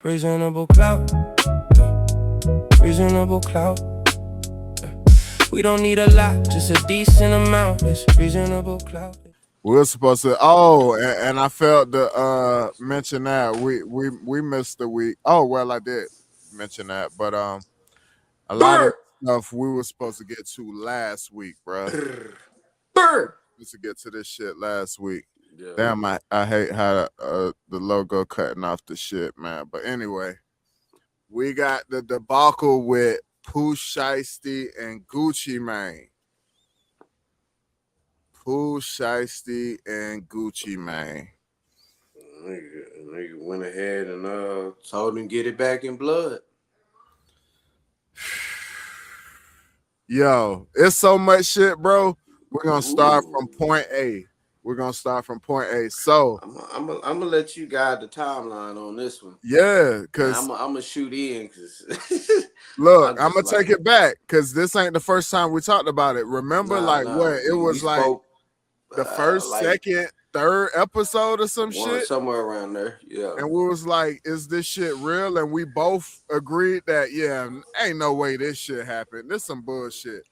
Reasonable clout. Reasonable clout. We don't need a lot, just a decent amount. It's reasonable clout. We were supposed to. And I felt to mention that we missed the week. Oh well, I did mention that, but a lot of stuff we were supposed to get to last week, bro. Supposed to get to this shit last week. Yeah. Damn, I hate how the logo cutting off the shit, man. But anyway, we got the debacle with Pooh Shiesty and Gucci Mane. Pooh Shiesty and Gucci Mane. Nigga went ahead and told him get it back in blood. Yo, it's so much shit, bro. We're gonna start from point A. So I'm gonna let you guide the timeline on this one. Yeah, because I'm gonna shoot in. Cause look, I'm gonna take it back because this ain't the first time we talked about it. Remember, it was like the first, second, third episode or some shit, somewhere around there. Yeah, and we was like, "Is this shit real?" And we both agreed that ain't no way this shit happened. This some bullshit.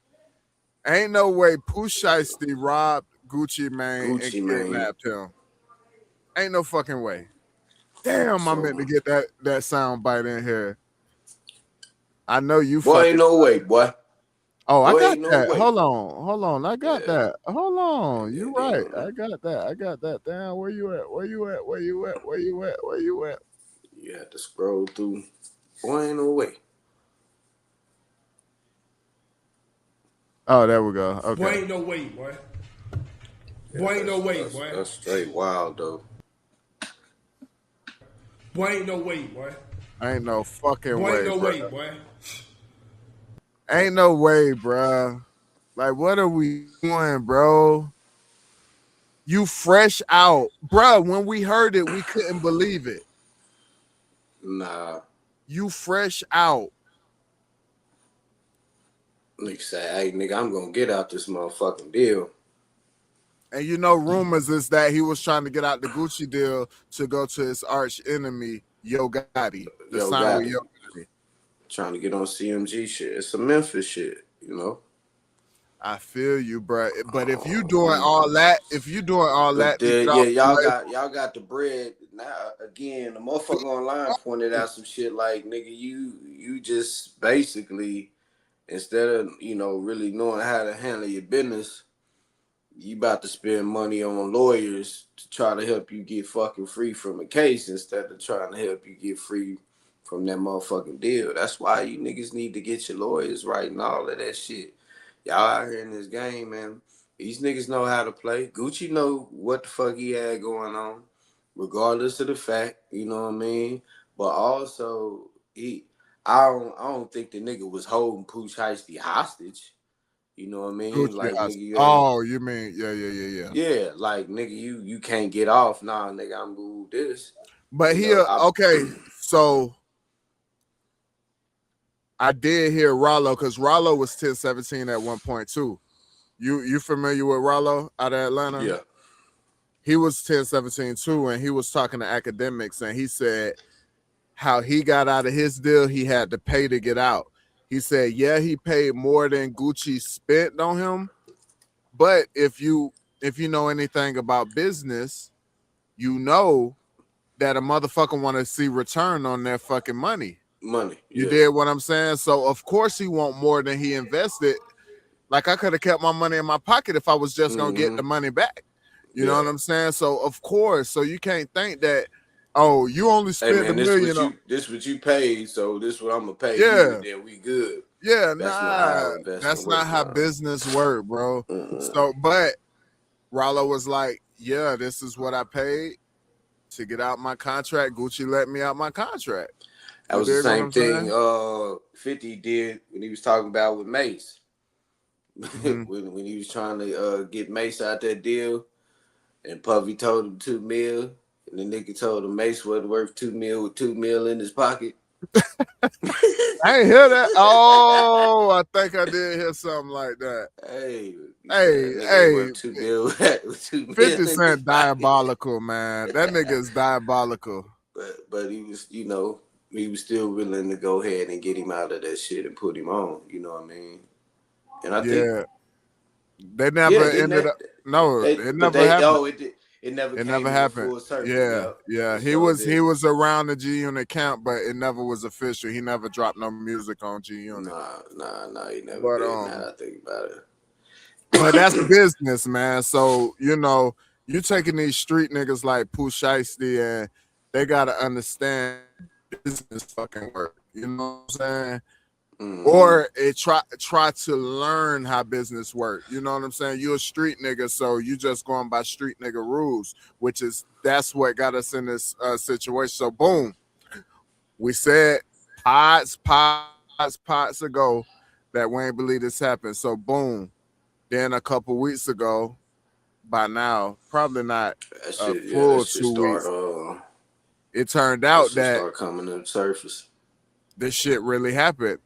Ain't no way Pooh Shiesty robbed Gucci Mane and kidnapped him. Ain't no fucking way. Damn, I meant to get that sound bite in here. I know you. Boy, ain't no way, boy. Oh, I got that. Hold on. I got that. Hold on. You right. I got that. Damn, where you at? You had to scroll through. Boy, ain't no way. Oh, there we go. Okay. Boy, ain't no way, boy. Boy, ain't no way, boy. That's straight wild, though. Boy, ain't no way, boy. Ain't no fucking way. Boy, ain't no way, boy. Ain't no way, bro. Like, what are we doing, bro? You fresh out. Bro, when we heard it, we couldn't believe it. Nah. You fresh out. Nigga say, hey, nigga, I'm going to get out this motherfucking deal. And you know, rumors is that he was trying to get out the Gucci deal to go to his arch enemy, Yo Gotti. Yo Gotti. Trying to get on CMG shit. It's some Memphis shit, you know. I feel you, bro. But if you doing all that, y'all got the bread. Now again, the motherfucker online pointed out some shit like, nigga, you just basically, instead of really knowing how to handle your business, you about to spend money on lawyers to try to help you get fucking free from a case instead of trying to help you get free from that motherfucking deal. That's why you niggas need to get your lawyers right and all of that shit. Y'all out here in this game, man. These niggas know how to play. Gucci know what the fuck he had going on, regardless of the fact, you know what I mean? But also, I don't think the nigga was holding Pooh Shiesty hostage. You know what I mean? Gucci like, nigga, you mean, yeah. Yeah, like, nigga, you can't get off. Nah, nigga, I'm gonna do this. But okay, so I did hear Rollo, because Rollo was 10-17 at one point too. You familiar with Rollo out of Atlanta? Yeah. He was 10-17 too, and he was talking to academics, and he said how he got out of his deal, he had to pay to get out. He said, yeah, he paid more than Gucci spent on him. But if you know anything about business, you know that a motherfucker want to see return on their fucking money. You did what I'm saying? So, of course, he want more than he invested. Like, I could have kept my money in my pocket if I was just going to get the money back. You know what I'm saying? So, of course. So, you can't think that, oh, you only spent $1 million. This what you paid, so this what I'm gonna pay you, and then we good. Yeah, that's not how business work, bro. So, but Rollo was like, yeah, this is what I paid to get out my contract. Gucci let me out my contract. That was the same thing 50 did when he was talking about with Mace. when he was trying to get Mace out that deal, and Puffy told him $2 million. And the nigga told him Mace wasn't worth $2 million with $2 million in his pocket. I ain't hear that. Oh, I think I did hear something like that. Hey, $2 million. 50 Cent diabolical, man. That nigga is diabolical. But he was, he was still willing to go ahead and get him out of that shit and put him on. You know what I mean? And I think, Yeah, they never didn't ended that up. No, they? it But never they, happened. it did. It never It came never in happened. full circle. Yeah, Yep. yeah. It He sure was didn't. around the G Unit camp, but it never was official. He never dropped no music on G Unit. Nah, he never But did. Now that I think about it. but that's business, man. So you taking these street niggas like Pooh Shiesty, and they gotta understand business fucking work. You know what I'm saying? Mm-hmm. Or it try to learn how business work. You know what I'm saying? You're a street nigga, so you just going by street nigga rules, that's what got us in this situation. So boom, we said pods ago that we ain't believe this happened. So boom, then a couple weeks ago, by now, probably not a full That shit 2 weeks, start. it turned That out shit that start coming to the surface. this shit really happened.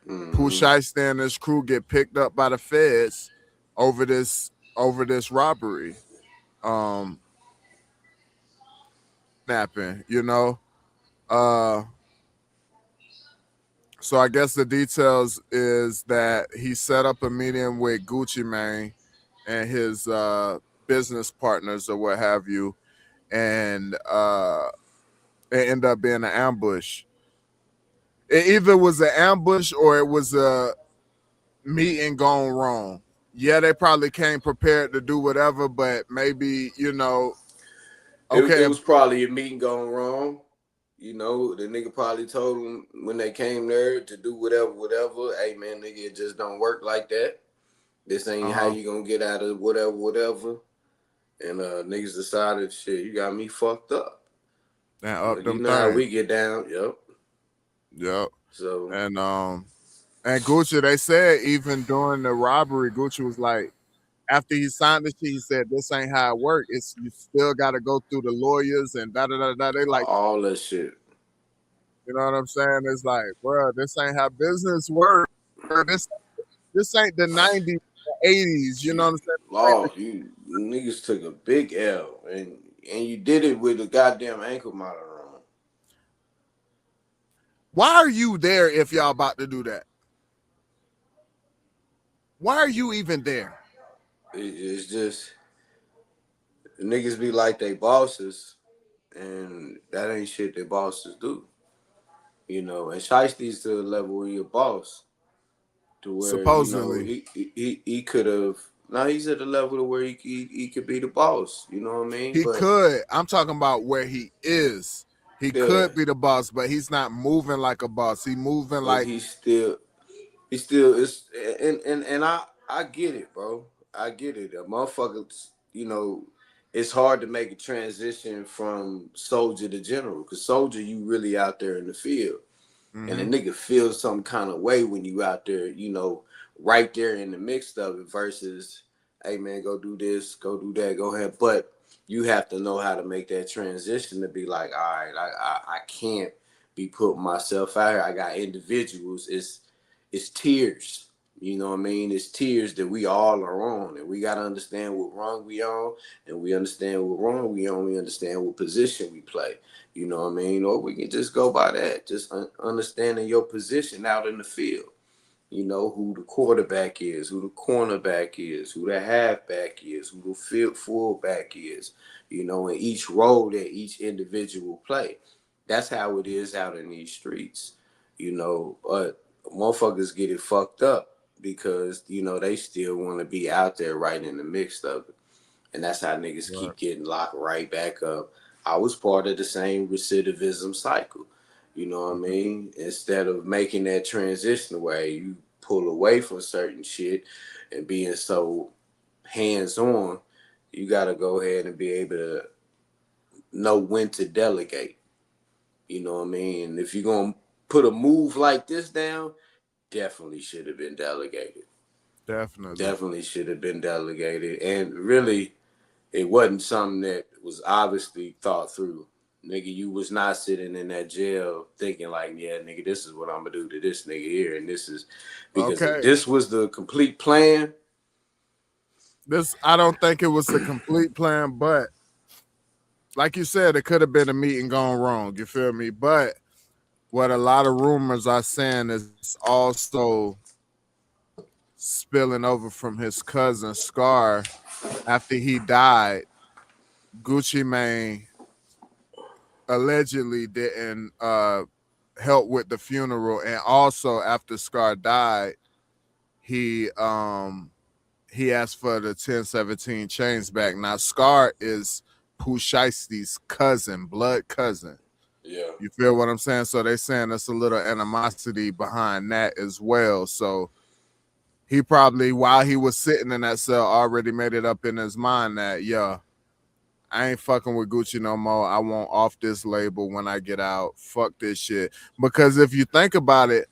Mm-hmm. Pooh Shiesty and his crew get picked up by the feds over this robbery. Snapping, so I guess the details is that he set up a meeting with Gucci Mane and his business partners or what have you, and it ended up being an ambush. It either was an ambush or it was a meeting gone wrong. Yeah, they probably came prepared to do whatever, but maybe, okay. It was probably a meeting gone wrong. You know, the nigga probably told him when they came there to do whatever. Hey man, nigga, it just don't work like that. This ain't how you gonna get out of whatever. And niggas decided, shit, you got me fucked up. And up You them know how things. we get down. Yep. So And Gucci, they said even during the robbery, Gucci was like, after he signed the shit, he said, "This ain't how it works. It's you still got to go through the lawyers and da da da da." They like all that shit. You know what I'm saying? It's like, bro, this ain't how business works. This ain't the 90s, 80s. You know what I'm saying? Law, you niggas took a big L, and you did it with a goddamn ankle monitor on. Why are you there if y'all about to do that? Why are you even there? It's just niggas be like they bosses, and that ain't shit that bosses do. You know, and Shiesty's to the level where you're a boss, to where Supposedly, he could have. Now he's at the level to where he could be the boss. You know what I mean? he could. I'm talking about where he is. He could be the boss, but he's not moving like a boss. He moving like he still is, and I get it, bro. I get it. A motherfucker, it's hard to make a transition from soldier to general, because soldier, you really out there in the field. And a nigga feels some kind of way when you out there, right there in the mix of it, versus, hey man, go do this, go do that, go ahead. But you have to know how to make that transition to be like, all right, I can't be putting myself out here. I got individuals. It's tears. You know what I mean? It's tears that we all are on, and we gotta understand what wrong we on, and we understand what wrong we on. We understand what position we play. You know what I mean? Or we can just go by that, just understanding your position out in the field. You know, who the quarterback is, who the cornerback is, who the halfback is, who the field fullback is, and each role that each individual play. That's how it is out in these streets, but motherfuckers get it fucked up because, they still want to be out there right in the mix of it. And that's how niggas keep getting locked right back up. I was part of the same recidivism cycle. You know what I mean? Instead of making that transition where you pull away from certain shit and being so hands-on, you got to go ahead and be able to know when to delegate. You know what I mean? And if you're going to put a move like this down, definitely should have been delegated. Definitely should have been delegated. And really, it wasn't something that was obviously thought through. Nigga, you was not sitting in that jail thinking like, yeah, nigga, this is what I'm gonna do to this nigga here, and this is because if this was the complete plan. I don't think it was the complete plan, but like you said, it could have been a meeting gone wrong. You feel me? But what a lot of rumors are saying is also spilling over from his cousin Scar after he died. Gucci Mane allegedly didn't help with the funeral, and also after Scar died, he asked for the 1017 chains back. Now Scar is Pooh Shiesty's cousin, blood cousin. Yeah. You feel what I'm saying? So they saying there's a little animosity behind that as well. So he probably, while he was sitting in that cell, already made it up in his mind that, yeah, I ain't fucking with Gucci no more. I want off this label when I get out. Fuck this shit. Because if you think about it,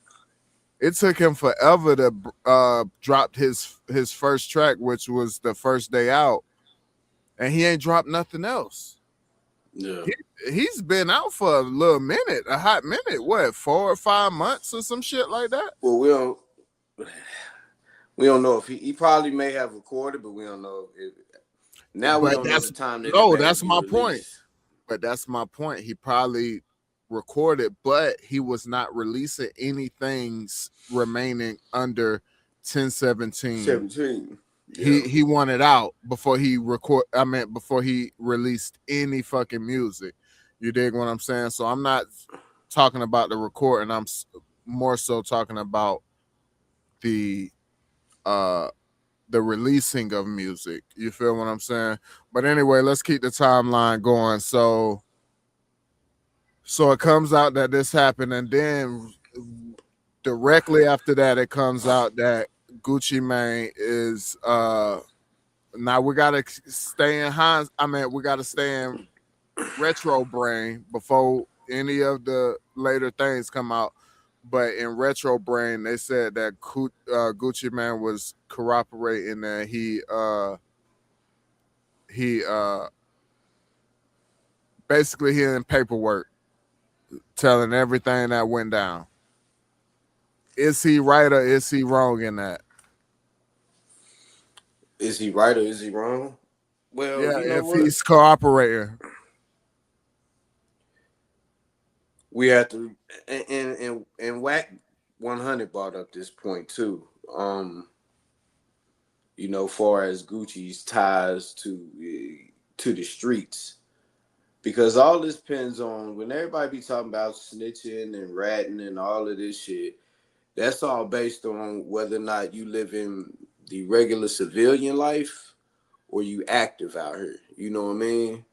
it took him forever to drop his first track, which was the first day out, and he ain't dropped nothing else. Yeah. He's been out for a little minute, a hot minute. What, 4 or 5 months or some shit like that? Well, we don't know if he probably may have recorded, but we don't know if now we don't know the time that that's my point. But that's my point. He probably recorded, but he was not releasing anything remaining under 1017. 17. Yeah. He wanted out before he before he released any fucking music. You dig what I'm saying? So I'm not talking about the recording. I'm more so talking about the releasing of music. You feel what I'm saying? But anyway, let's keep the timeline going. So it comes out that this happened, and then directly after that, it comes out that Gucci Mane is now we gotta stay in we gotta stay in retro brain before any of the later things come out. But in retro brain, they said that Gucci Mane was corroborating that he basically he in paperwork telling everything that went down. Is he right or is he wrong in that? Is he right or is he wrong? Well, yeah, you know if what? he's cooperating. We have to, and Whack 100 brought up this point too. You know, far as Gucci's ties to the streets, because all this depends on when everybody be talking about snitching and ratting and all of this shit. That's all based on whether or not you live in the regular civilian life or you active out here. You know what I mean?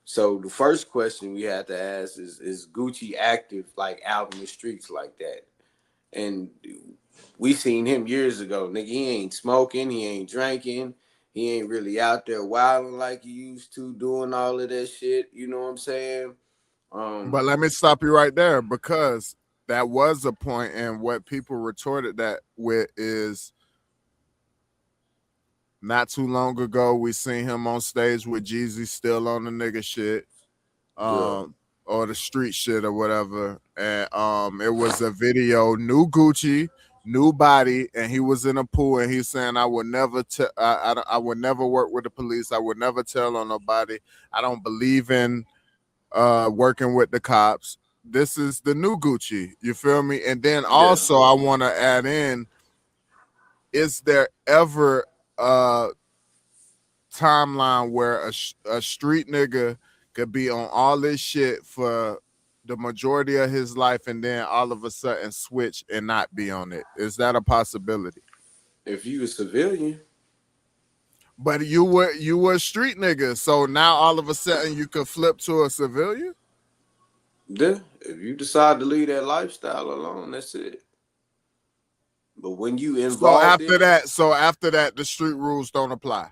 So the first question we have to ask is Gucci active, like out in the streets like that? And we seen him years ago. Nigga, he ain't smoking, he ain't drinking, he ain't really out there wilding like he used to, doing all of that shit. You know what I'm saying? But let me stop you right there, because that was a point, and what people retorted that with is not too long ago we seen him on stage with Jeezy still on the nigga shit, or the street shit or whatever, and it was a video, new Gucci, new body, and he was in a pool, and he's saying, I would never I would never work with the police, I would never tell on nobody, I don't believe in working with the cops. This is the new Gucci, you feel me? And then also I want to add in, is there ever a timeline where a street nigga could be on all this shit for the majority of his life and then all of a sudden switch and not be on it? Is that a possibility? If you a civilian. But you were a street nigga, so now all of a sudden you could flip to a civilian? Yeah, if you decide to leave that lifestyle alone, that's it. But when you involved so after that, the street rules don't apply.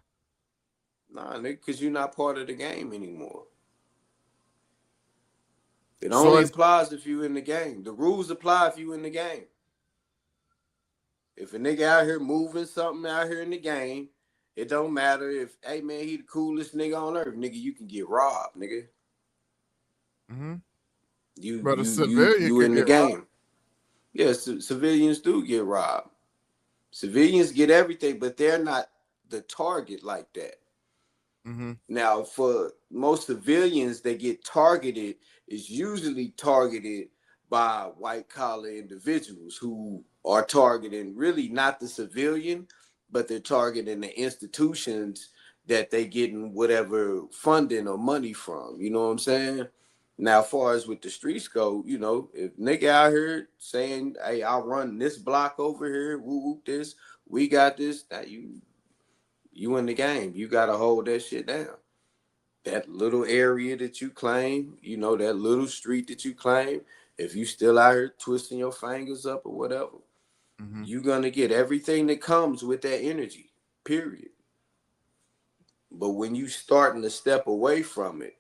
Nah, nigga, because you're not part of the game anymore. It only applies if you in the game. The rules apply if you in the game. If a nigga out here moving something out here in the game, it don't matter if, hey man, he the coolest nigga on earth, nigga. You can get robbed, nigga. Mm-hmm. But a civilian in the game. Robbed. Yes, civilians do get robbed. Civilians get everything, but they're not the target like that. Mm-hmm. Now, for most civilians that get targeted, is usually targeted by white collar individuals who are targeting really not the civilian, but they're targeting the institutions that they getting whatever funding or money from. You know what I'm saying? Now, as far as with the streets go, you know, if nigga out here saying, "Hey, I'll run this block over here, woo woo this, we got this," that you in the game. You gotta hold that shit down. That little area that you claim, you know, that little street that you claim, if you still out here twisting your fingers up or whatever, you're gonna get everything that comes with that energy, period. But when you starting to step away from it,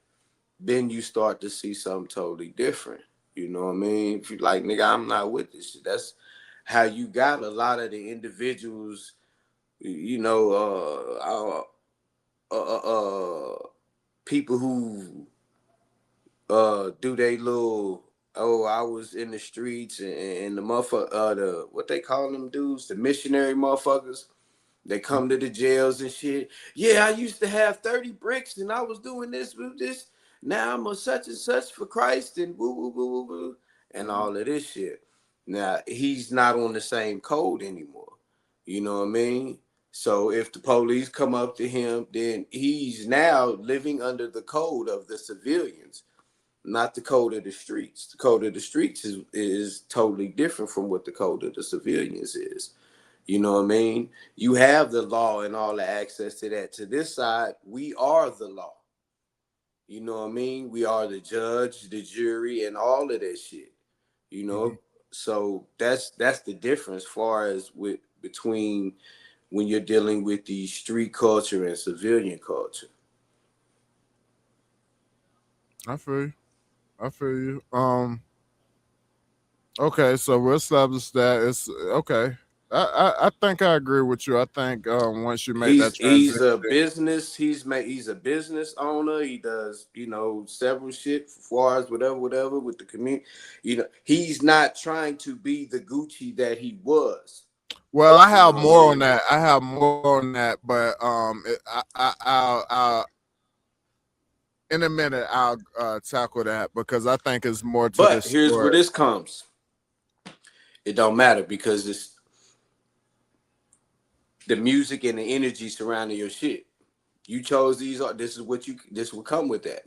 then you start to see something totally different. You know what I mean? If you like, nigga, I'm not with this shit. That's how you got a lot of the individuals, you know, people who do they little, oh, I was in the streets and the motherfucker, the what they call them dudes, the missionary motherfuckers. They come to the jails and shit. Yeah, I used to have 30 bricks and I was doing this with this. Now I'm a such and such for Christ and woo woo woo woo woo and all of this shit. Now he's not on the same code anymore. You know what I mean? So if the police come up to him, then he's now living under the code of the civilians, not the code of the streets. The code of the streets is totally different from what the code of the civilians is. You know what I mean? You have the law and all the access to that. To this side, we are the law. You know what I mean? We are the judge, the jury, and all of that shit. You know? So that's the difference far as with between when you're dealing with the street culture and civilian culture. I feel you. Okay, so we'll establish that it's okay. I think I agree with you. I think once you make that transition, he's a business owner. He does, you know, several shit as far as whatever with the community. You know, he's not trying to be the Gucci that he was. Well, I have more on that. I have more on that, but I'll in a minute I'll tackle that because I think it's more to But this here's story. where this comes. It don't matter because it's the music and the energy surrounding your shit. You chose these. This will come with that.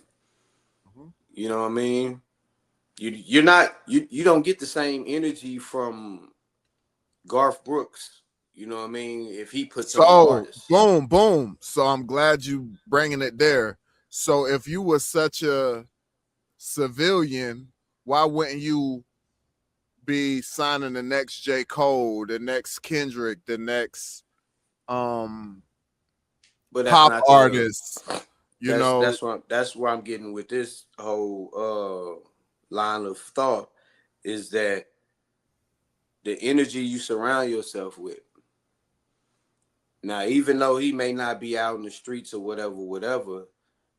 You know what I mean? You don't get the same energy from Garth Brooks. You know what I mean? If he puts on artists. Boom. So I'm glad you bringing it there. So if you were such a civilian, why wouldn't you be signing the next J. Cole, the next Kendrick, the next but that's pop not artists? That's where I'm getting with this whole line of thought is that the energy you surround yourself with. Now, even though he may not be out in the streets or whatever,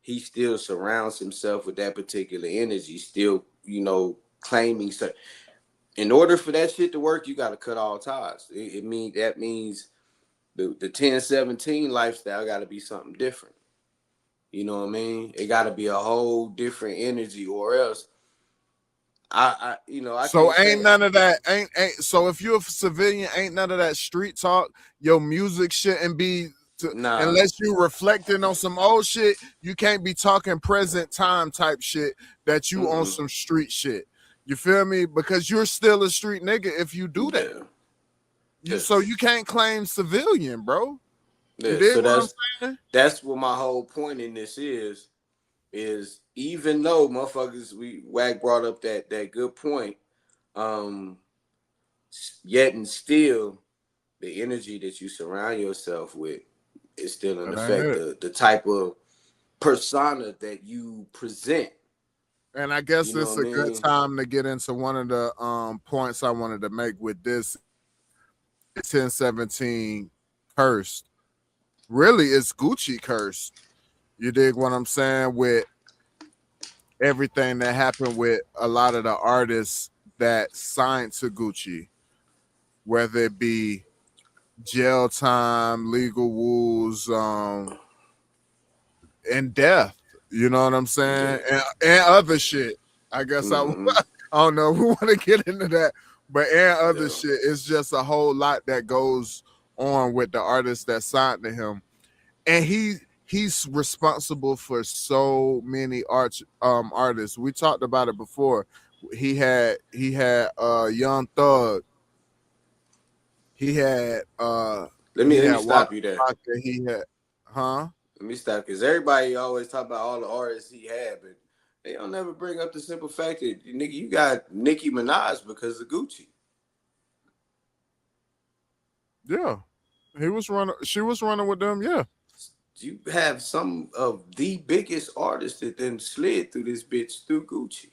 he still surrounds himself with that particular energy, still, you know, claiming certain. In order for that shit to work, you got to cut all ties. That means the 10-17 lifestyle got to be something different. You know what I mean? It got to be a whole different energy, or else So ain't none of that. Ain't so if you're a civilian, ain't none of that street talk. Your music shouldn't be unless you reflecting on some old shit. You can't be talking present time type shit that you on some street shit. You feel me? Because you're still a street nigga if you do that. Yeah. So you can't claim civilian, bro. Yeah, so that's what my whole point in this is even though motherfuckers, Wack brought up that good point, yet and still the energy that you surround yourself with is still in effect, the type of persona that you present. And I guess this is a good time to get into one of the points I wanted to make with this 10-17 cursed. Really, it's Gucci cursed. You dig what I'm saying? With everything that happened with a lot of the artists that signed to Gucci, whether it be jail time, legal woes, and death. You know what I'm saying? And other shit. I guess I don't know. We want to get into that, but and other Yeah. shit. It's just a whole lot that goes on with the artists that signed to him, and he's responsible for so many artists. We talked about it before. He had Young Thug. He had Let he me had stop Waka you there. Flocka. He had Let me stop because everybody always talk about all the artists he had, but they don't never bring up the simple fact that nigga, you got Nicki Minaj because of Gucci. yeah. He was running. She was running with them. Yeah. You have some of the biggest artists that then slid through this bitch through Gucci.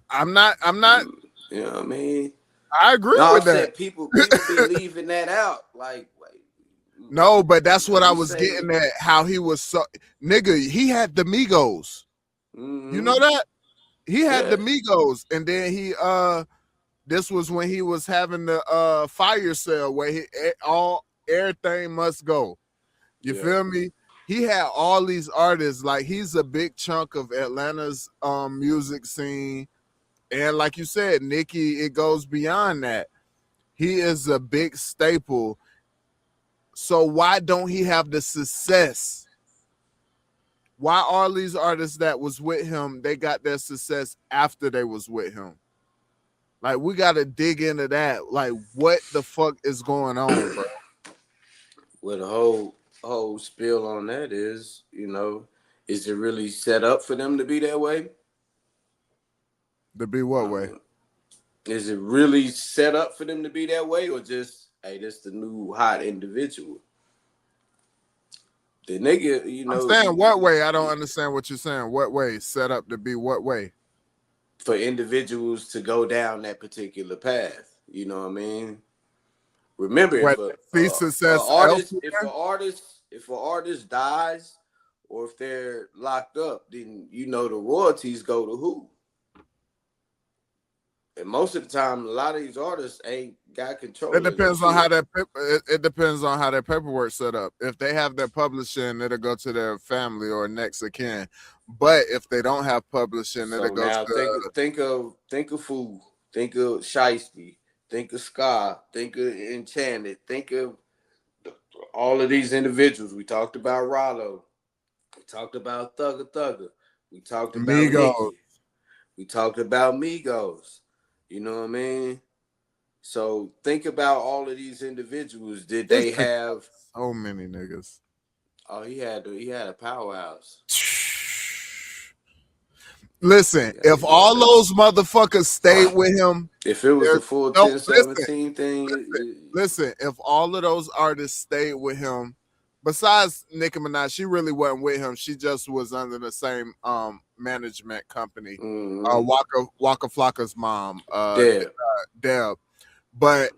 I'm not. You know what I mean? I agree No, I'm with that. saying people be leaving that out. Like, No, but that's what I we was say, getting at. How he was so nigga. He had the Migos. You know that he had the yeah, Migos, and then he this was when he was having the fire sale where everything must go. You yeah. feel me? He had all these artists. Like he's a big chunk of Atlanta's music scene, and like you said, Nicki, it goes beyond that. He is a big staple. So why don't he have the success? Why all these artists that was with him, they got their success after they was with him? Like we got to dig into that. Like what the fuck is going on, bro? Well, the whole spiel on that is, is it really set up for them to be that way? To be what I way? mean, is it really set up for them to be that way, or just hey, this the new hot individual? The nigga, I'm saying what way? I don't understand what you're saying. What way? Set up to be what way? for individuals to go down that particular path. You know what I mean? Remember, if What a, see a success artist, elsewhere? if an artist dies, or if they're locked up, then the royalties go to who? And most of the time, a lot of these artists ain't got control It of their depends on shit. how it depends on how their paperwork set up. If they have their publishing, it'll go to their family or next of kin. But if they don't have publishing, it'll So go now to think of Pooh, think of Shiesty, think of Ska, think of Enchanted, think of all of these individuals. We talked about Rollo, we talked about Thugger Thugger, we talked about Migos. Nicki, we talked about Migos. You know what I mean? So think about all of these individuals. Did This they nigga have? so many niggas. Oh, he had a powerhouse. Listen, if He had all a. those motherfuckers stayed with him, If it was there's a full no 10-17 thing, listen. If all of those artists stayed with him, besides Nicki Minaj, she really wasn't with him. She just was under the same management company. mm-hmm. Waka Flocka's mom, Deb. Deb. But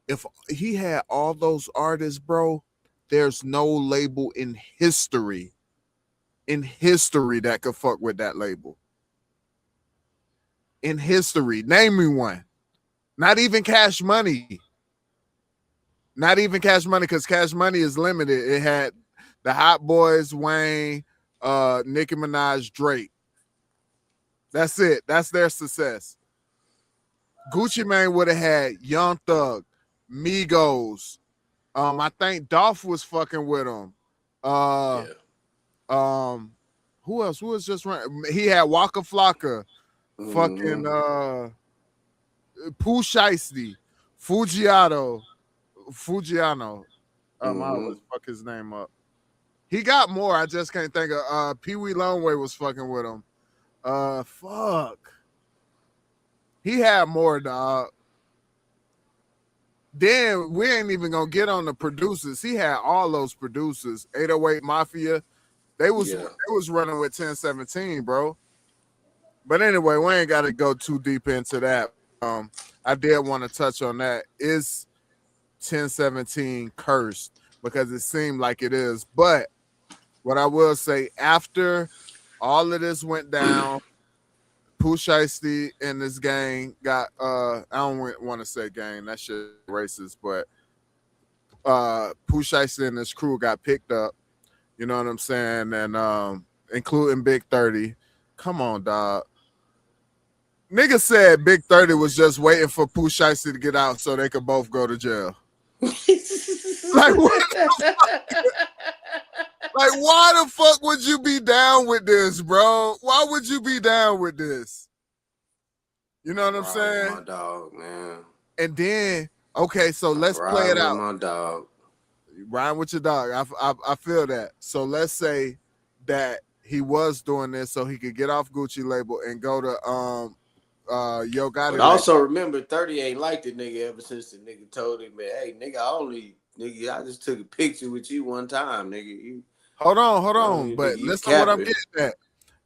if he had all those artists, bro, there's no label in history that could fuck with that label. In history, name me one. Not even Cash Money. Not even Cash Money, because Cash Money is limited. It had the Hot Boys, Wayne, Nicki Minaj, Drake. That's it. That's their success. Gucci Mane would have had Young Thug, Migos. I think Dolph was fucking with him. Yeah. Who else? Who was just running? He had Waka Flocka, fucking Mm-hmm. Pooh Shiesty, Fugiano. I Mm-hmm. always fuck his name up. He got more. I just can't think of. Pee Wee Longway was fucking with him. Fuck. He had more, dog. Then we ain't even gonna get on the producers. He had all those producers. 808 Mafia. They was running with 1017, bro. But anyway, we ain't got to go too deep into that. I did want to touch on that. Is 1017 cursed? Because it seemed like it is. But what I will say, after all of this went down, Pooh Shiesty and this gang got I don't want to say gang, that shit racist, but Pooh Shiesty and his crew got picked up. You know what I'm saying? And including Big 30. Come on, dog. Nigga said Big 30 was just waiting for Pooh Shiesty to get out so they could both go to jail. Like what? Like why the fuck would you be down with this, bro? Why would you be down with this? You know what I'm saying? My dog, man. And then, okay, so let's play it out. My dog. Rhyme with your dog. I feel that. So let's say that he was doing this so he could get off Gucci label and go to Yo Gotti. But also remember, 30 ain't like the nigga ever since the nigga told him, man, hey, nigga, I just took a picture with you one time, nigga. Hold on. But listen what I'm getting at.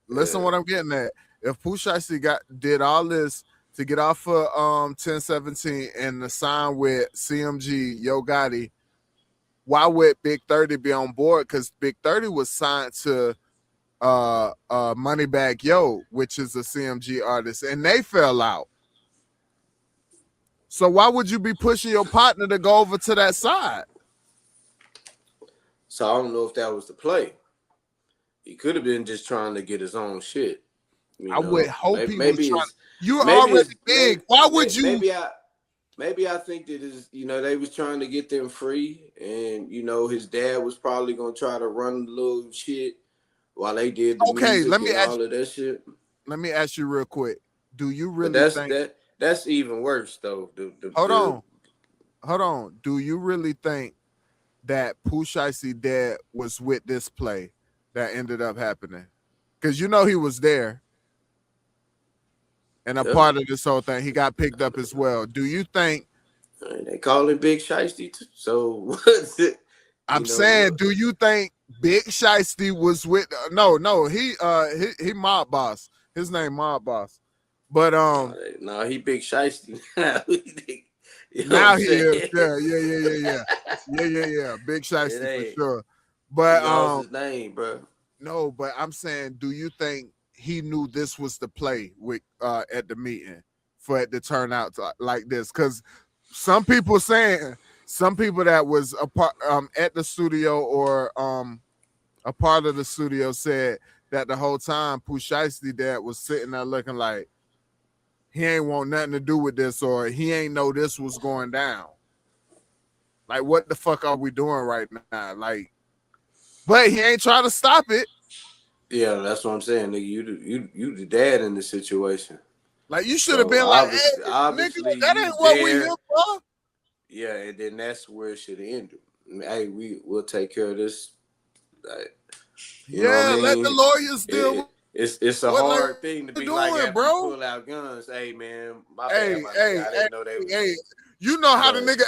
Listen what I'm getting at. If Pooh Shiesty did all this to get off for 1017 and to sign with CMG, Yo Gotti, why would Big 30 be on board? Because Big 30 was signed to Moneybagg Yo, which is a CMG artist, and they fell out. So why would you be pushing your partner to go over to that side? So I don't know if that was the play. He could have been just trying to get his own shit. I would hope he was trying. You're already big. Why would you? Maybe I think that they was trying to get them free, and his dad was probably gonna try to run the little shit while they did the music and all of that shit. Let me ask you real quick. Do you really think that's even worse though? Hold on. Do you really think that Pooh Shiesty dad was with this play that ended up happening? Because he was there. And a part of this whole thing, he got picked up as well. Do you think they call him Big Shiesty? So what's it? I'm saying, do you think Big Shiesty was with? No, he mob boss. His name mob boss. But no, he Big Shiesty. Now he is. Yeah. Big Shiesty for sure. But his name, bro. No, but I'm saying, do you think he knew this was the play with at the meeting for it to turn out like this? Because some people that was a part at the studio or a part of the studio said that the whole time Pooh Shiesty dad was sitting there looking like he ain't want nothing to do with this, or he ain't know this was going down. Like, what the fuck are we doing right now? Like, but he ain't trying to stop it. Yeah, that's what I'm saying, nigga. You the dad in this situation. Like, you should have been like, hey, nigga, that ain't what we here for. Yeah, and then that's where it should have ended. Hey, we'll take care of this. Like, let the lawyers deal with it. It's a hard thing to be like, after bro. You pull out guns. Hey, man, my bad, I didn't know they was. You know how the nigga,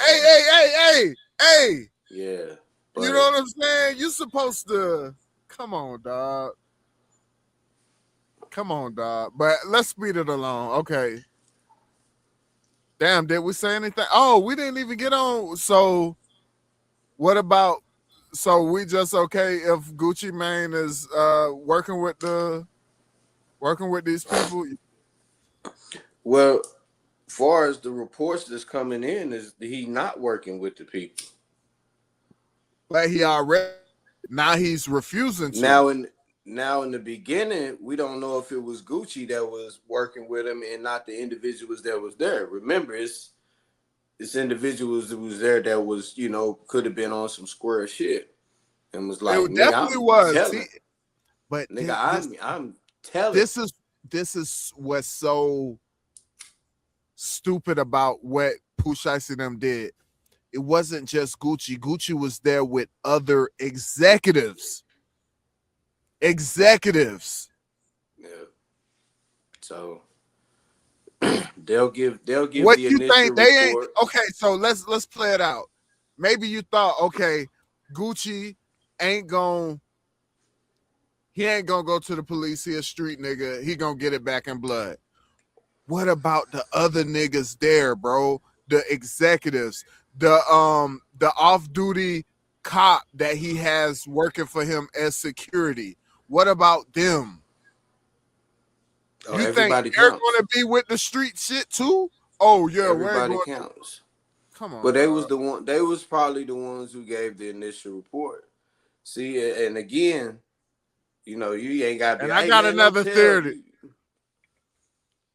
hey. Yeah. But, you know what I'm saying? You supposed to, come on, dog. But let's speed it along. Okay. Damn, did we say anything? Oh, we didn't even get on. So what about, so we just okay if Gucci Mane is working with these people? Well, far as the reports that's coming in is he not working with the people. But now he's refusing to. Now in the beginning, we don't know if it was Gucci that was working with him and not the individuals that was there. Remember, it's individuals that was there that was, could have been on some square shit and was like, it definitely was. But nigga, I'm telling. This is what's so stupid about what Pooh Shiesty them did. It wasn't just Gucci. Gucci was there with other executives. Yeah. So they'll give what the you think they report. ain't okay. So let's play it out. Maybe you thought, okay, Gucci ain't gonna go to the police. He a street nigga. He gonna get it back in blood. What about the other niggas there, bro? The executives, the off-duty cop that he has working for him as security. What about them? You think they're going to be with the street shit too? Oh yeah, everybody counts. Come on, but they was the one. They was probably the ones who gave the initial report. See, and again, you ain't got. And I got another theory.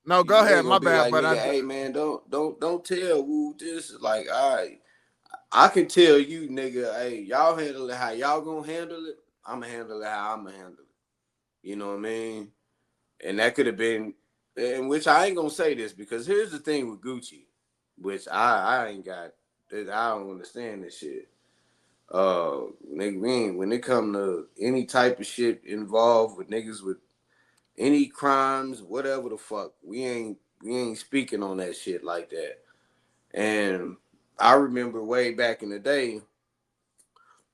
No, go ahead. My bad, like, but nigga, hey man, don't tell Woo this. Like, all right, I can tell you, nigga, hey, y'all handle it how y'all gonna handle it. I'ma handle it how I'ma handle it. You know what I mean? And that could have been, in which I ain't gonna say this because here's the thing with Gucci, which I ain't got. I don't understand this shit. Nigga, when it come to any type of shit involved with niggas with any crimes, whatever the fuck, we ain't speaking on that shit like that. And I remember way back in the day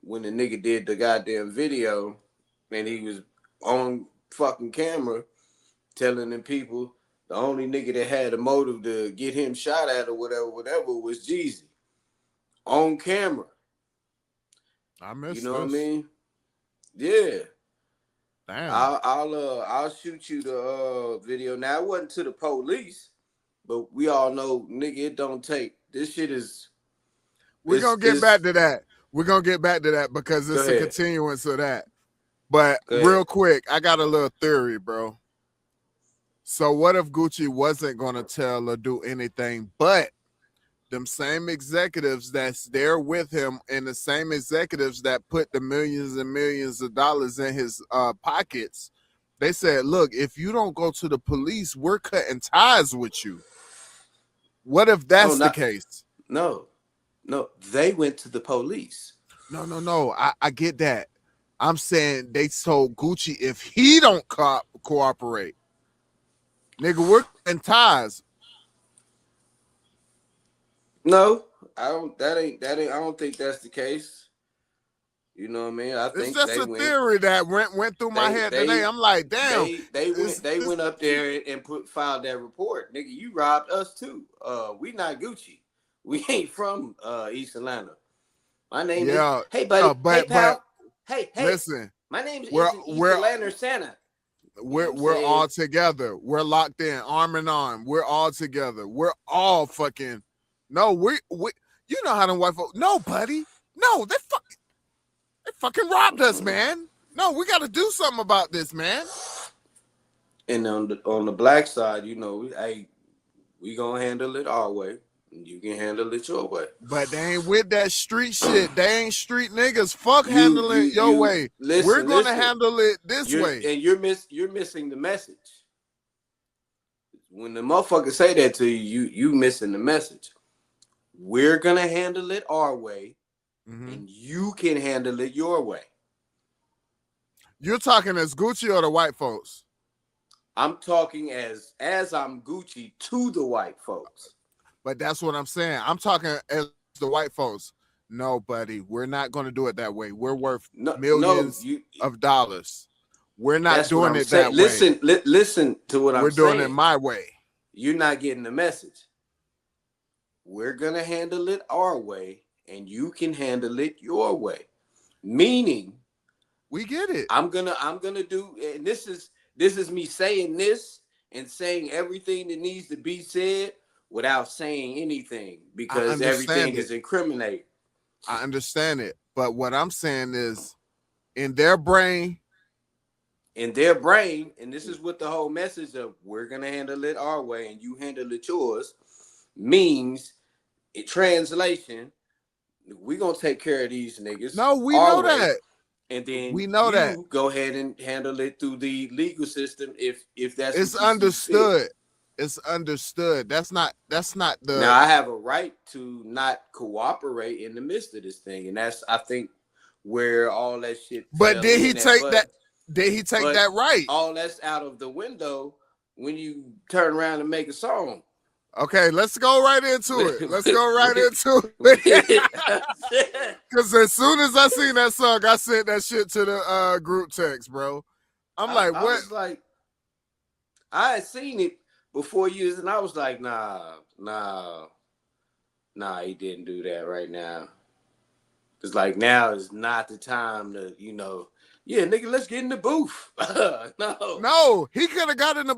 when the nigga did the goddamn video and he was on fucking camera telling them people the only nigga that had a motive to get him shot at or whatever was Jeezy. On camera. I missed You know this. what I mean? Yeah. Damn. I'll shoot you the video. Now it wasn't to the police, but we all know, nigga, it don't take. This shit is. We're gonna get back to that. We're gonna get back to that because it's a continuance of that. But real quick, I got a little theory, bro. So what if Gucci wasn't gonna tell or do anything but them same executives that's there with him and the same executives that put the millions and millions of dollars in his pockets, they said, look, if you don't go to the police, we're cutting ties with you. What if that's the case? No, they went to the police. No. I get that. I'm saying they told Gucci if he don't cooperate, nigga, we're cutting ties. No, I don't. That ain't. I don't think that's the case. You know what I mean? I think it's just a theory that went through my head today. I'm like, damn. They went up there and filed that report. Nigga, you robbed us too. We not Gucci. We ain't from East Atlanta. My name is. Hey, buddy. Hey, pal. Hey. Listen. My name is East Atlanta Santa. We're all together. We're locked in, arm in arm. We're all together. We're all fucking. No, we you know how them white folks. No, buddy. No, they fucking robbed us, man. No, we got to do something about this, man. And on the black side, you know, we gonna handle it our way. And you can handle it your way. But they ain't with that street shit. They ain't street niggas. Fuck handling it your way. We're gonna handle it this way. And you're missing the message. When the motherfuckers say that to you missing the message. We're gonna handle it our way, and you can handle it your way. You're talking as Gucci or the white folks? I'm talking as I'm Gucci to the white folks. But that's what I'm saying. I'm talking as the white folks. No, buddy, we're not going to do it that way. We're worth millions of dollars. We're not doing it that way. Listen to what I'm saying. We're doing it my way. You're not getting the message. We're going to handle it our way, and you can handle it your way. Meaning, we get it. I'm gonna do, and this is me saying this and saying everything that needs to be said without saying anything because everything is incriminating. I understand it, but what I'm saying is, in their brain, and this is what the whole message of we're gonna handle it our way and you handle it yours means. Translation, we gonna take care of these niggas. No, we know that. And then we know that. Go ahead and handle it through the legal system if that's it's understood. It's understood. That's not the. Now I have a right to not cooperate in the midst of this thing, and that's I think where all that shit. But did he take that? Did he take that right? All that's out of the window when you turn around and make a song. Okay, let's go right into it. Let's go right into it. Because as soon as I seen that song, I sent that shit to the group text, bro. I'm like, what? I was like, I had seen it before years, and I was like, nah, he didn't do that right now. It's like now is not the time to, yeah, nigga, let's get in the booth. No, he could have got in the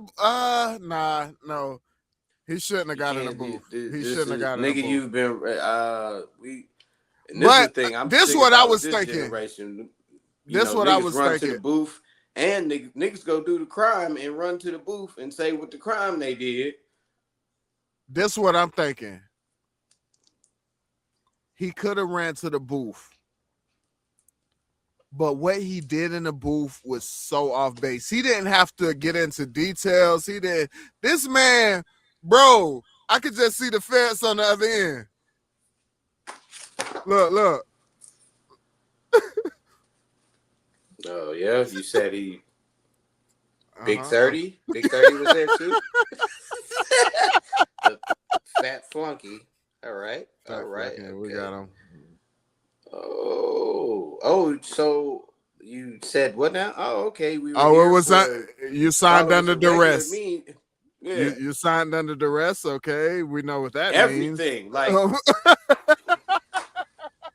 no. He shouldn't have got in the booth. He shouldn't have got in the booth. Nigga, you've been this is what I was thinking. This what I was thinking. To the booth And niggas go do the crime and run to the booth and say what the crime they did. This is what I'm thinking. He could have ran to the booth. But what he did in the booth was so off base. He didn't have to get into details. He did. This man, bro, I could just see the fence on the other end. Look. Oh, yeah? You said he... Big 30? Big 30 was there too? The fat flunky. All right. Okay. We got him. Oh, so you said what now? Oh, okay. It was you signed under duress. Yeah. You signed under duress, okay? We know what that means. Everything. Like,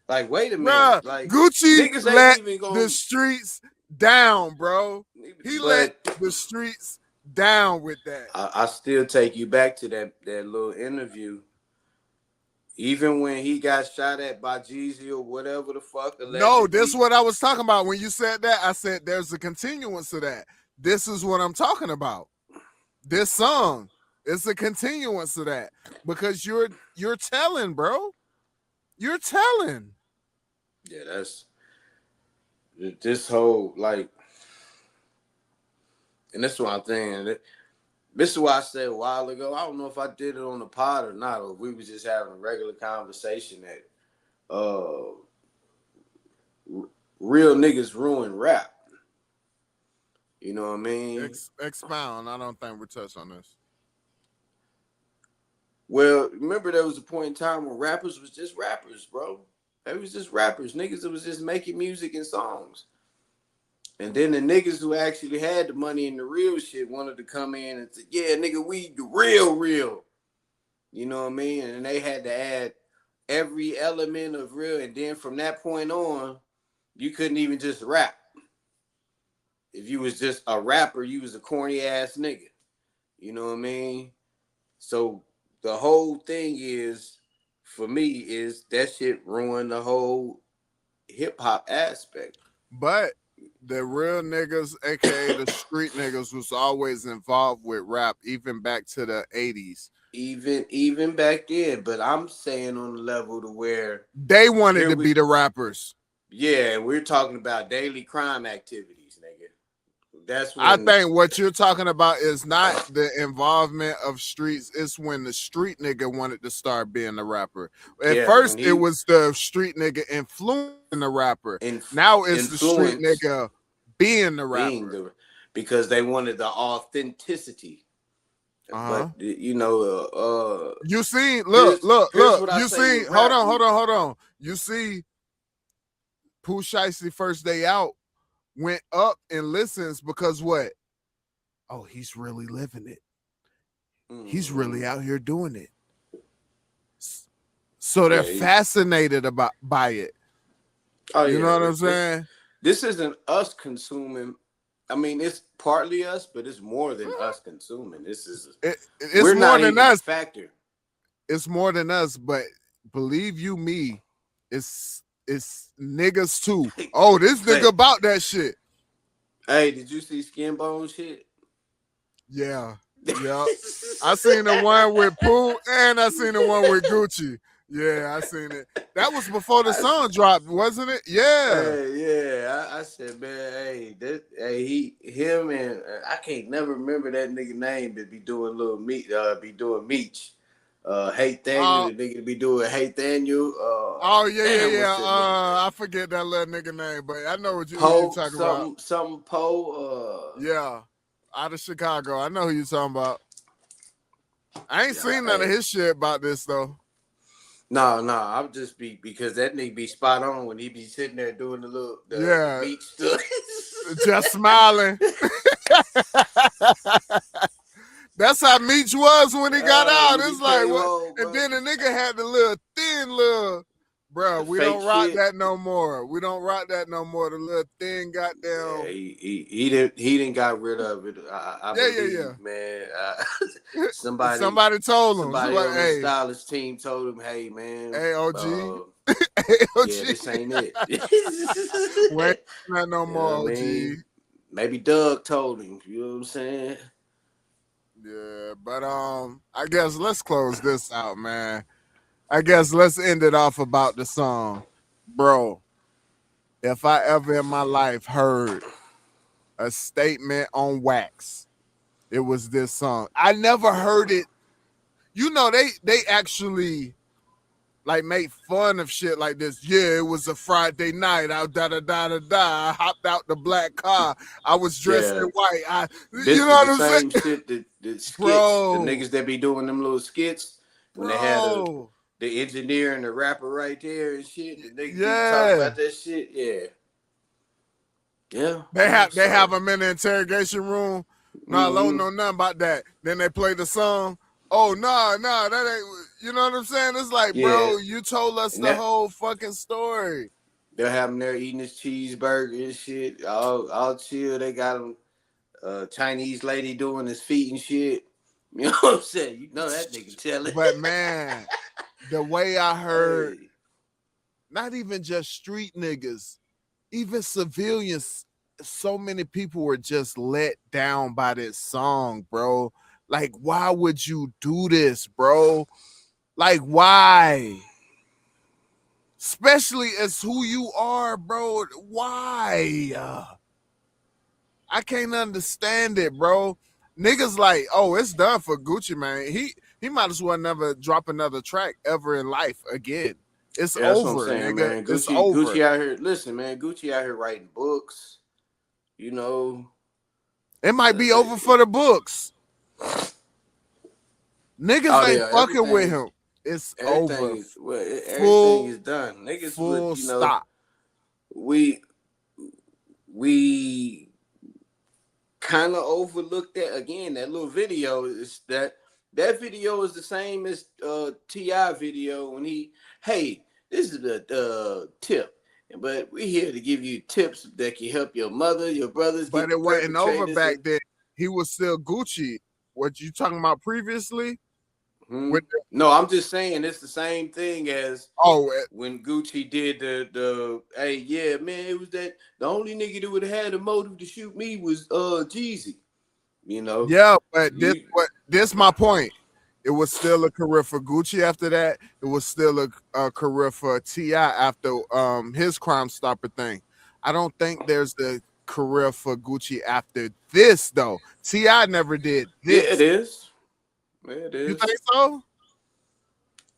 like, wait a minute. Bruh, like Gucci let the streets down, bro. He let the streets down with that. I still take you back to that little interview. Even when he got shot at by Jeezy or whatever the fuck. No, this is what I was talking about. When you said that, I said there's a continuance to that. This is what I'm talking about. This song is a continuance to that. Because you're telling, bro. You're telling. Yeah, that's this whole, like, and that's what I'm saying. This is why I said a while ago, I don't know if I did it on the pod or not, or if we was just having a regular conversation that real niggas ruin rap. You know what I mean? Expound. I don't think we touched on this. Well, remember there was a point in time when rappers was just rappers, bro. They was just rappers. Niggas that was just making music and songs. And then the niggas who actually had the money and the real shit wanted to come in and say, yeah, nigga, we the real. You know what I mean? And they had to add every element of real. And then from that point on, you couldn't even just rap. If you was just a rapper, you was a corny ass nigga. You know what I mean? So the whole thing is, for me, is that shit ruined the whole hip hop aspect. But the real niggas, aka the street niggas, was always involved with rap, even back to the 80s. Even back then, but I'm saying on the level to where they wanted to be the rappers. Yeah, we're talking about daily crime activities, nigga. That's when, I think what you're talking about is not the involvement of streets. It's when the street nigga wanted to start being a rapper. At first, it was the street nigga influencing the rapper. Now it's the street nigga being the rapper. Because they wanted the authenticity. But you know, you see, look. You see, hold on. You see, Pooh Shiesty first day out went up in listens because what? Oh, he's really living it. He's really out here doing it. So they're fascinated by it. Oh, you know what I'm saying? This isn't us consuming. I mean, it's partly us, but it's more than us consuming. It's we're more than us. Factor. It's more than us, but believe you me, it's niggas too. Oh, this nigga about that shit. Hey, did you see Skin Bone shit? Yeah. I seen the one with Pooh and I seen the one with Gucci. Yeah, I seen it. That was before the song dropped, wasn't it? Yeah. I said, man, him and I can't never remember that nigga name, but be doing little meat, be doing Meech. Hey Daniel, the nigga be doing Hey Daniel. I forget that little nigga name, but I know what you're talking about. Some Poe. Yeah, out of Chicago. I know who you're talking about. I ain't seen none of his shit about this though. No, I'm just because that nigga be spot on when he be sitting there doing the beach stuff. Just smiling. That's how Meech was when he got out. It's like, what? And then the nigga had the little thin, bro. We don't rock that no more. The little thin goddamn. Yeah, he didn't got rid of it. I believe, man. Somebody told him. Somebody on the stylist team told him, hey, man. Hey, OG. Yeah, this ain't it. Wait, not no more, OG. Maybe Doug told him. You know what I'm saying? Yeah, but I guess let's close this out, man. I guess let's end it off about the song, bro. If I ever in my life heard a statement on wax, it was this song. I never heard it. You know, they actually like make fun of shit like this. Yeah, it was a Friday night. I I hopped out the black car. I was dressed in white. This you know what is I'm the saying? same shit that skits, Bro. the niggas that be doing them little skits when they had the engineer and the rapper right there and shit. The niggas talk about that shit. Yeah. Yeah. They have them in the interrogation room. No, I don't know nothing about that. Then they play the song. Oh, no, that ain't, you know what I'm saying? It's like, bro, you told us the whole fucking story. They'll have him there eating his cheeseburger and shit. All chill. They got him, Chinese lady doing his feet and shit. You know what I'm saying? You know that nigga tell it. But man, the way I heard, not even just street niggas, even civilians, so many people were just let down by this song, bro. Like, why would you do this, bro? Like, why? Especially as who you are, bro. Why? I can't understand it, bro. Niggas like, oh, it's done for Gucci, man. He might as well never drop another track ever in life again. It's over, that's what I'm saying, nigga. Man. It's over. Gucci out here, listen, man. Gucci out here writing books. You know, it might be over for the books. Niggas ain't fucking with him. It's over. Everything is done. Niggas full would, stop. We kind of overlooked that again. That little video is that video is the same as T.I. video when this is the tip. But we're here to give you tips that can help your mother, your brothers. But it wasn't over back then. He was still Gucci. What you talking about previously? No, I'm just saying it's the same thing as when Gucci did the hey, yeah, man, it was that the only nigga that would have had a motive to shoot me was Jeezy. You know? Yeah, but this my point. It was still a career for Gucci after that. It was still a career for T.I. after his Crime Stopper thing. I don't think there's the career for Gucci after this, though. T.I. never did this. Yeah, it is. Yeah, it is. You think so?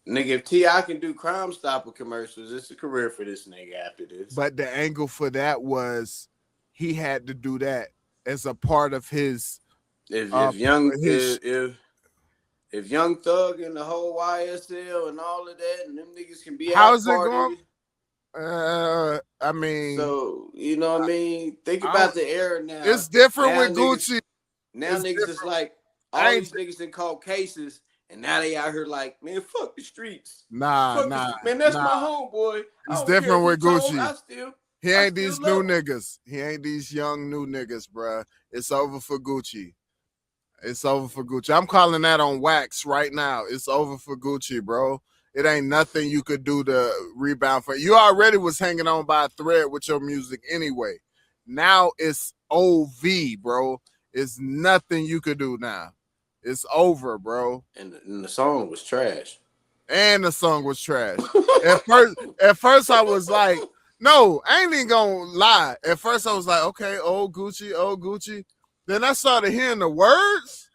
Nigga, if T.I. can do Crime Stopper commercials, it's a career for this nigga after this. But the angle for that was he had to do that as a part of his... If Young Thug and the whole YSL and all of that, and them niggas can be how's it going? I mean, so you know what I mean. Think about the era now. It's different with Gucci. Now niggas is like all these niggas in cold cases, and now they out here like, man, fuck the streets. Nah. Man, that's my homeboy. It's different with Gucci. He ain't these new niggas. He ain't these young new niggas, bruh. It's over for Gucci. It's over for Gucci. I'm calling that on wax right now. It's over for Gucci, bro. It ain't nothing you could do to rebound for. You already was hanging on by a thread with your music anyway. Now it's OV, bro. It's nothing you could do now. It's over, bro. And the song was trash. At first I was like, no, I ain't even gonna lie. At first I was like, okay, old Gucci. Then I started hearing the words.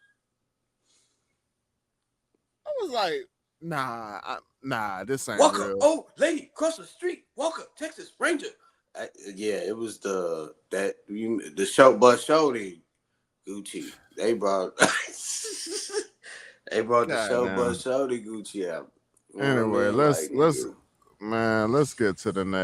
I was like, nah, this ain't Walker, real. oh, lady, cross the street. Walker, Texas Ranger. Yeah, it was the show bus showdy Gucci. They brought the show bus showdy Gucci out. Anyway, let's get to the next.